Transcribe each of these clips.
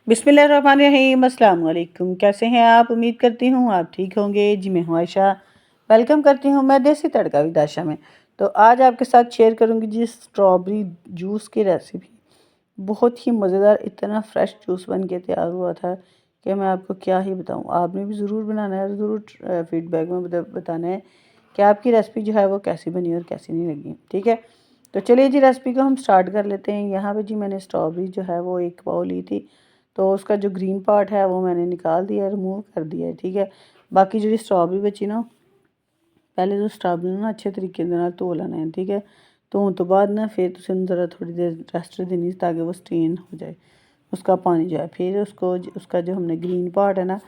बिस्मिल्लाहिर्रहमानिर्रहीम, अस्सलाम वालेकुम। कैसे हैं आप? उम्मीद करती हूँ आप ठीक होंगे। जी मैं हूँ आयशा, वेलकम करती हूँ मैं देसी तड़का विद आयशा में। तो आज आपके साथ शेयर करूँगी जी स्ट्रॉबेरी जूस की रेसिपी। बहुत ही मज़ेदार, इतना फ्रेश जूस बन के तैयार हुआ था कि मैं आपको क्या ही बताऊँ। आपने भी ज़रूर बनाना है, ज़रूर फीडबैक में बताना है कि आपकी रेसिपी जो है वो कैसी बनी और कैसी नहीं लगी। ठीक है, तो चलिए जी रेसिपी को हम स्टार्ट कर लेते हैं। यहाँ पे जी मैंने स्ट्रॉबेरी जो है वो एक पाव ली थी, तो उसका जो ग्रीन पार्ट है वो मैंने निकाल दिया, रिमूव कर दिया है। ठीक है, बाकी जो स्ट्रॉबेरी बची ना, पहले तो स्ट्रॉबेरी ना अच्छे तरीके नाल धो लेना है। ठीक है, धोने तो बाद ना फिर तुम ज़रा थोड़ी देर रेस्ट देनी ताकि वो स्टेन हो जाए, उसका पानी जाए। फिर उसका जो हमने ग्रीन पार्ट है ना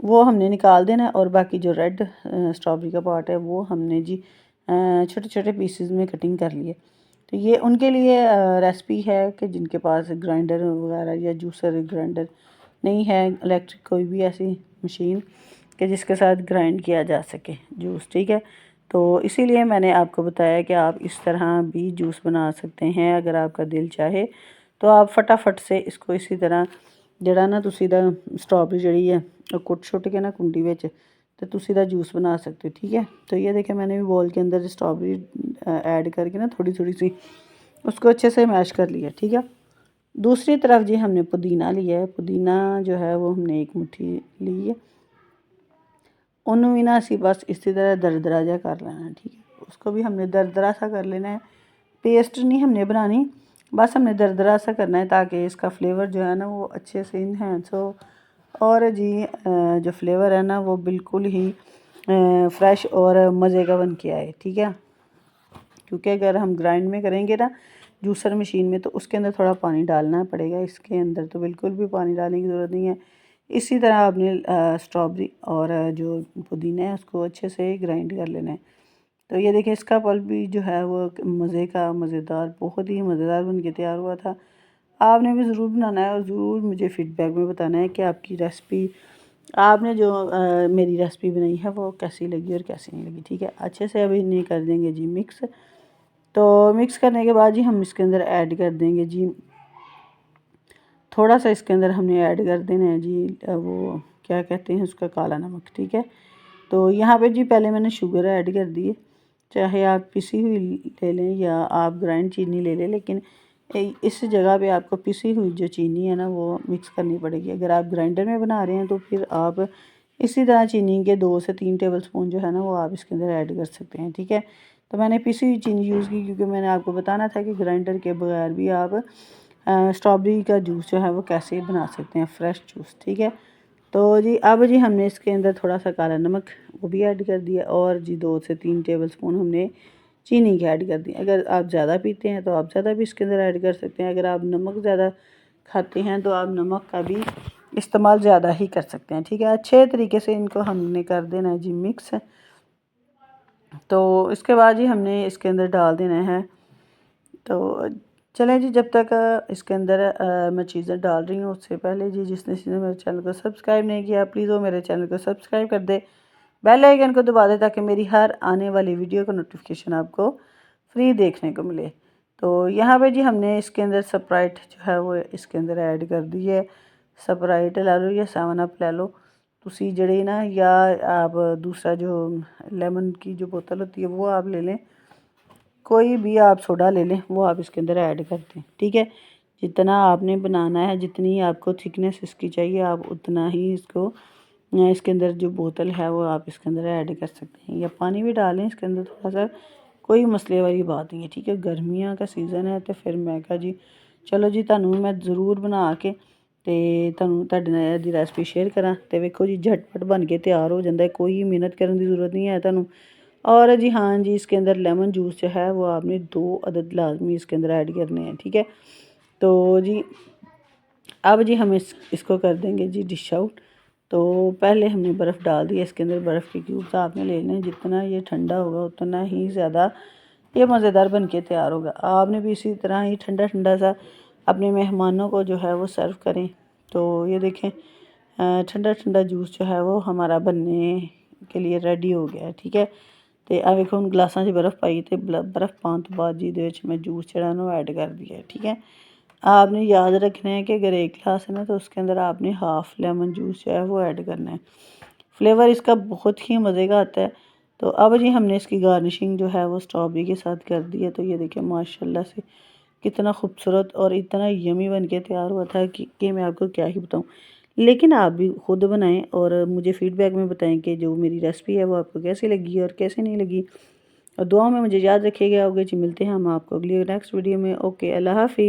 वो हमने निकाल देना है, और बाकी जो रेड स्ट्रॉबेरी का पार्ट है वो हमने जी छोटे छोटे पीसेस में कटिंग कर लिए। तो ये उनके लिए रेसिपी है कि जिनके पास ग्राइंडर वगैरह या जूसर ग्राइंडर नहीं है, इलेक्ट्रिक कोई भी ऐसी मशीन कि जिसके साथ ग्राइंड किया जा सके जूस। ठीक है, तो इसीलिए मैंने आपको बताया कि आप इस तरह भी जूस बना सकते हैं। अगर आपका दिल चाहे तो आप फटाफट से इसको इसी तरह ਜਿਹੜਾ ना तुसी दा स्ट्रॉबेरी जड़ी है कुट छुट के ना कुंडी विच तो तुसी दा जूस बना सकते हो। ठीक है, तो ये देखें मैंने भी बॉल के अंदर स्ट्रॉबेरी ऐड करके ना थोड़ी थोड़ी सी उसको अच्छे से मैश कर लिया। ठीक है, दूसरी तरफ जी हमने पुदीना लिया है। पुदीना जो है वो हमने एक मुट्ठी ली है, उन्होंने भी ना असी बस इसी तरह दरदरा जा कर लेना है। ठीक है, उसको भी हमने दरदरा सा कर लेना है, पेस्ट नहीं हमने बनानी, बस हमने दरदरा सा करना है ताकि इसका फ्लेवर जो है ना वो अच्छे से इन्हेंस हो। और जी जो फ्लेवर है ना वो बिल्कुल ही फ्रेश और मज़े का बन के आए। ठीक है, क्योंकि अगर हम ग्राइंड में करेंगे ना जूसर मशीन में तो उसके अंदर थोड़ा पानी डालना पड़ेगा, इसके अंदर तो बिल्कुल भी पानी डालने की ज़रूरत नहीं है। इसी तरह आपने स्ट्रॉबेरी और जो पुदीना है उसको अच्छे से ग्राइंड कर लेना है। तो ये देखिए इसका पल्प भी जो है वो मज़े का मज़ेदार, बहुत ही मज़ेदार बन के तैयार हुआ था। आपने भी ज़रूर बनाना है और ज़रूर मुझे फ़ीडबैक में बताना है कि आपकी रेसिपी, आपने जो मेरी रेसिपी बनाई है वो कैसी लगी और कैसी नहीं लगी। ठीक है, अच्छे से अभी इन्हें कर देंगे जी मिक्स। तो मिक्स करने के बाद जी हम इसके अंदर ऐड कर देंगे जी थोड़ा सा, इसके अंदर हमने ऐड कर देना है जी वो क्या कहते हैं उसका, काला नमक। ठीक है, तो यहाँ पे जी पहले मैंने शुगर ऐड कर दी है, चाहे आप पिसी हुई ले लें या आप ग्राइंड चीनी ले लें, लेकिन इस जगह पे आपको पिसी हुई जो चीनी है ना वो मिक्स करनी पड़ेगी। अगर आप ग्राइंडर में बना रहे हैं तो फिर आप इसी तरह चीनी के 2 से 3 टेबलस्पून जो है ना वो आप इसके अंदर ऐड कर सकते हैं। ठीक है, तो मैंने पिसी हुई चीनी यूज़ की क्योंकि मैंने आपको बताना था कि ग्राइंडर के बगैर भी आप स्ट्रॉबेरी का जूस जो है वो कैसे बना सकते हैं, फ्रेश जूस। ठीक है, तो जी अब जी हमने इसके अंदर थोड़ा सा काला नमक वो भी ऐड कर दिया, और जी 2 से 3 टेबलस्पून हमने चीनी की ऐड कर दी। अगर आप ज़्यादा पीते हैं तो आप ज़्यादा भी इसके अंदर ऐड कर सकते हैं। अगर आप नमक ज़्यादा खाते हैं तो आप नमक का भी इस्तेमाल ज़्यादा ही कर सकते हैं। ठीक है, अच्छे तरीके से इनको हमने कर देना है जी मिक्स। तो इसके बाद जी हमने इसके अंदर डाल देना है, तो चलें जी जब तक इसके अंदर मैं चीज़ें डाल रही हूँ उससे पहले जी जिसने मेरे चैनल को सब्सक्राइब नहीं किया प्लीज़ वो मेरे चैनल को सब्सक्राइब कर दे, बेल आइकन को दबा दे ताकि मेरी हर आने वाली वीडियो का नोटिफिकेशन आपको फ्री देखने को मिले। तो यहाँ पे जी हमने इसके अंदर स्प्राइट जो है वो इसके अंदर ऐड कर दी है। स्प्राइट ला लो या 7 अप ला लो तुसी जड़े ना, या आप दूसरा जो लेमन की जो बोतल होती है वो आप ले लें, कोई भी आप सोडा ले लें वो आप इसके अंदर ऐड कर दें। ठीक है, जितना आपने बनाना है, जितनी आपको थिकनेस इसकी चाहिए आप उतना ही इसको इसके अंदर जो बोतल है वो आप इसके अंदर ऐड कर सकते हैं, या पानी भी डालें इसके अंदर थोड़ा सा, कोई मसले वाली बात नहीं है। ठीक है, गर्मियाँ का सीज़न है तो फिर मैं कहा जी चलो जी ਤੁਹਾਨੂੰ मैं ज़रूर बना के ਤੇ ਤੁਹਾਨੂੰ ਤੁਹਾਡੇ ਨਾਲ ਇਹਦੀ ਰੈਸਪੀ ਸ਼ੇਅਰ ਕਰਾਂ। ਤੇ ਵੇਖੋ ਜੀ झटपट बन के तैयार हो जाता है, कोई मेहनत करने की ज़रूरत नहीं है ਤੁਹਾਨੂੰ। और जी हाँ जी इसके अंदर लेमन जूस जो है वो आपने 2 अदद लाजमी इसके अंदर ऐड करने हैं। ठीक है, तो जी अब जी हम इसको कर देंगे जी डिश आउट। तो पहले हमने बर्फ़ डाल दिया, इसके अंदर बर्फ़ के क्यूब्स आपने ले लें, जितना ये ठंडा होगा उतना ही ज़्यादा ये मज़ेदार बन के तैयार होगा। आपने भी इसी तरह ही ठंडा ठंडा सा अपने मेहमानों को जो है वो सर्व करें। तो ये देखें ठंडा ठंडा जूस जो है वो हमारा बनने के लिए रेडी हो गया है। ठीक है, तो आ वेखो हम गलासा च बर्फ़ पाई तो बर्फ़ पाने तो बाद जी मैं जूस जड़ा ना ऐड कर दिया। ठीक है, आपने याद रखना है कि अगर 1 गिलास है ना तो उसके अंदर आपने हाफ़ लेमन जूस जो है वो ऐड करना है। फ्लेवर इसका बहुत ही मज़े का आता है। तो अब जी हमने इसकी गार्निशिंग जो है वो स्ट्रॉबेरी के साथ कर दी है। तो ये देखिए माशाल्लाह से कितना खूबसूरत और इतना यमी बन के तैयार हुआ था कि मैं आपको क्या ही बताऊँ। लेकिन आप भी खुद बनाएं और मुझे फ़ीडबैक में बताएं कि जो मेरी रेसिपी है वो आपको कैसी लगी और कैसे नहीं लगी। और दुआ में मुझे याद रखिएगा। ओके जी, मिलते हैं हम आपको अगली नेक्स्ट वीडियो में। ओके, अल्लाह हाफ़िज़।